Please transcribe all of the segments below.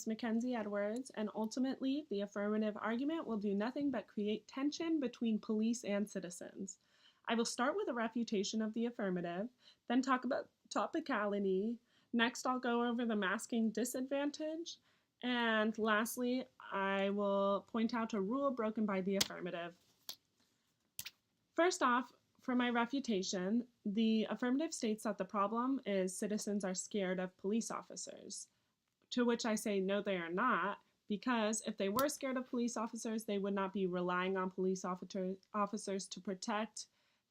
is Mackenzie Edwards, and ultimately, the affirmative argument will do nothing but create tension between police and citizens. I will start with a refutation of the affirmative, then talk about topicality. Next, I'll go over the masking disadvantage, and lastly, I will point out a rule broken by the affirmative. First off, for my refutation, the affirmative states that the problem is citizens are scared of police officers. To which I say, no, they are not, because if they were scared of police officers, they would not be relying on police officers to protect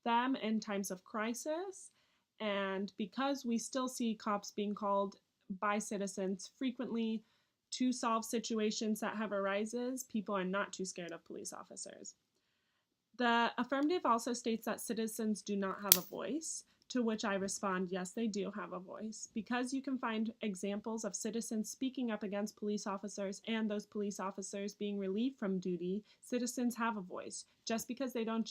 them in times of crisis. And because we still see cops being called by citizens frequently to solve situations that have arises, people are not too scared of police officers. The affirmative also states that citizens do not have a voice, to which I respond, yes, they do have a voice. Because you can find examples of citizens speaking up against police officers and those police officers being relieved from duty, citizens have a voice. Just because they don't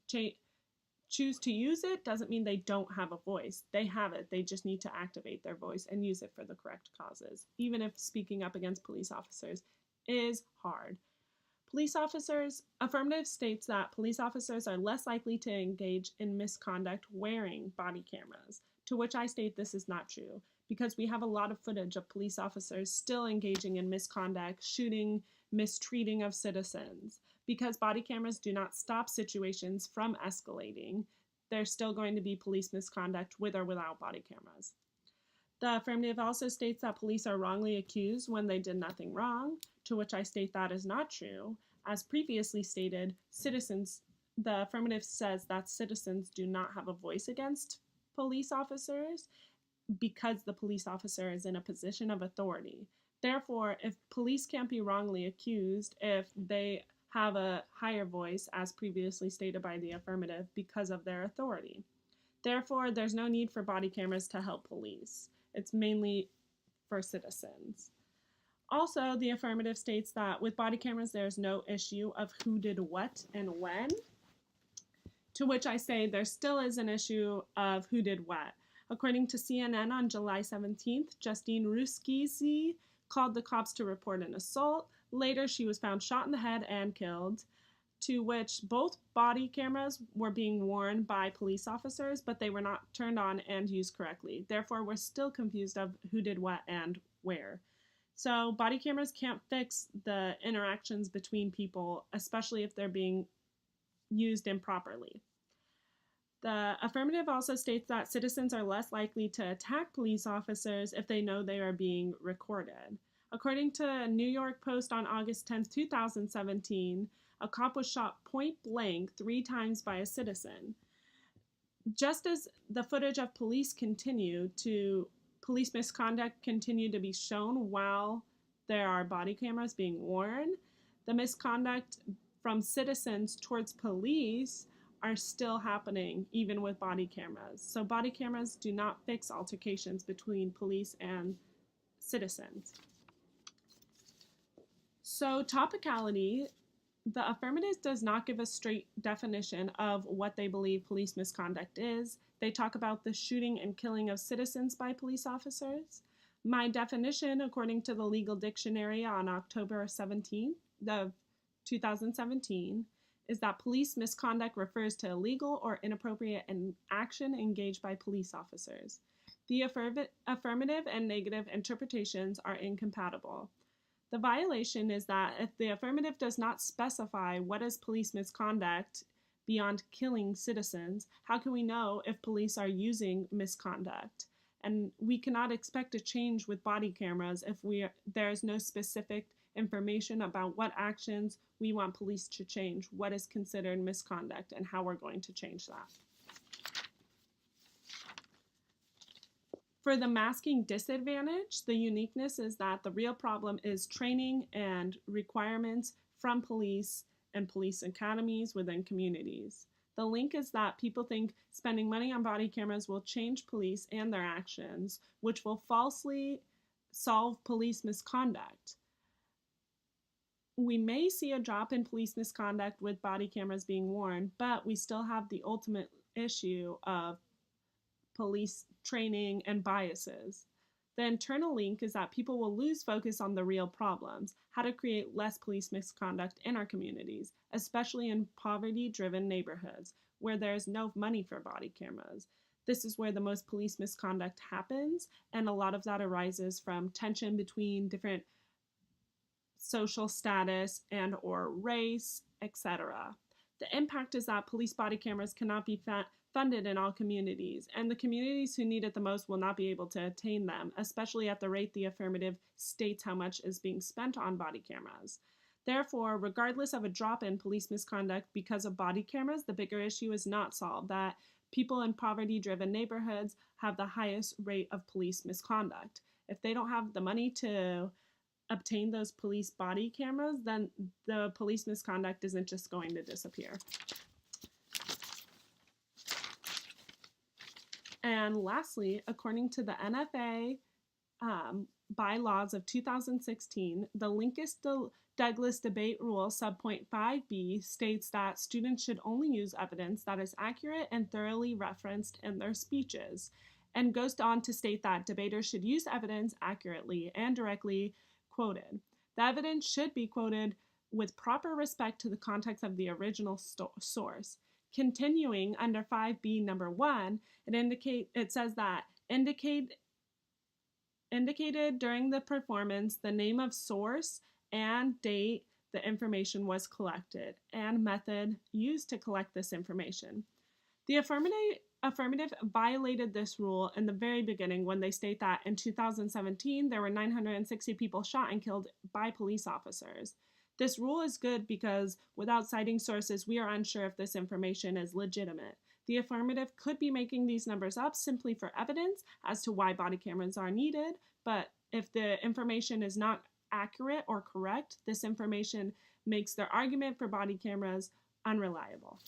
choose to use it doesn't mean they don't have a voice. They have it. They just need to activate their voice and use it for the correct causes, even if speaking up against police officers is hard. Affirmative states that police officers are less likely to engage in misconduct wearing body cameras, to which I state this is not true, because we have a lot of footage of police officers still engaging in misconduct, shooting, mistreating of citizens. Because body cameras do not stop situations from escalating, there's still going to be police misconduct with or without body cameras. The affirmative also states that police are wrongly accused when they did nothing wrong, to which I state that is not true. As previously stated, the affirmative says that citizens do not have a voice against police officers because the police officer is in a position of authority. Therefore, if police can't be wrongly accused if they have a higher voice, as previously stated by the affirmative, because of their authority. Therefore, there's no need for body cameras to help police. It's mainly for citizens. Also, the affirmative states that with body cameras, there's no issue of who did what and when, to which I say there still is an issue of who did what. According to CNN on July 17th, Justine Ruskizi called the cops to report an assault. Later, she was found shot in the head and killed, to which both body cameras were being worn by police officers, but they were not turned on and used correctly. Therefore, we're still confused of who did what and where. So body cameras can't fix the interactions between people, especially if they're being used improperly. The affirmative also states that citizens are less likely to attack police officers if they know they are being recorded. According to New York Post on August 10, 2017, a cop was shot point blank 3 times by a citizen. Just as the footage of police misconduct continue to be shown while there are body cameras being worn, the misconduct from citizens towards police are still happening even with body cameras. So body cameras do not fix altercations between police and citizens. So topicality, the affirmative does not give a straight definition of what they believe police misconduct is. They talk about the shooting and killing of citizens by police officers. My definition, according to the Legal Dictionary on October 17th of 2017, is that police misconduct refers to illegal or inappropriate action engaged by police officers. The affirmative and negative interpretations are incompatible. The violation is that if the affirmative does not specify what is police misconduct beyond killing citizens, how can we know if police are using misconduct? And we cannot expect a change with body cameras if there is no specific information about what actions we want police to change, what is considered misconduct, and how we're going to change that. For the masking disadvantage, the uniqueness is that the real problem is training and requirements from police and police academies within communities. The link is that people think spending money on body cameras will change police and their actions, which will falsely solve police misconduct. We may see a drop in police misconduct with body cameras being worn, but we still have the ultimate issue of police training and biases. The internal link is that people will lose focus on the real problems, how to create less police misconduct in our communities, especially in poverty-driven neighborhoods where there's no money for body cameras. This is where the most police misconduct happens, and a lot of that arises from tension between different social status and or race, etc. The impact is that police body cameras cannot be funded in all communities, and the communities who need it the most will not be able to attain them, especially at the rate the affirmative states how much is being spent on body cameras. Therefore, regardless of a drop in police misconduct because of body cameras, the bigger issue is not solved, that people in poverty-driven neighborhoods have the highest rate of police misconduct. If they don't have the money to obtain those police body cameras, then the police misconduct isn't just going to disappear. And lastly, according to the NFA bylaws of 2016, the Linkus-Douglas debate rule subpoint 5b states that students should only use evidence that is accurate and thoroughly referenced in their speeches, and goes on to state that debaters should use evidence accurately and directly quoted. The evidence should be quoted with proper respect to the context of the original source. Continuing under 5b number 1, it says that indicated during the performance the name of source and date the information was collected and method used to collect this information. The affirmative violated this rule in the very beginning when they state that in 2017 there were 960 people shot and killed by police officers. This rule is good because without citing sources, we are unsure if this information is legitimate. The affirmative could be making these numbers up simply for evidence as to why body cameras are needed, but if the information is not accurate or correct, this information makes their argument for body cameras unreliable.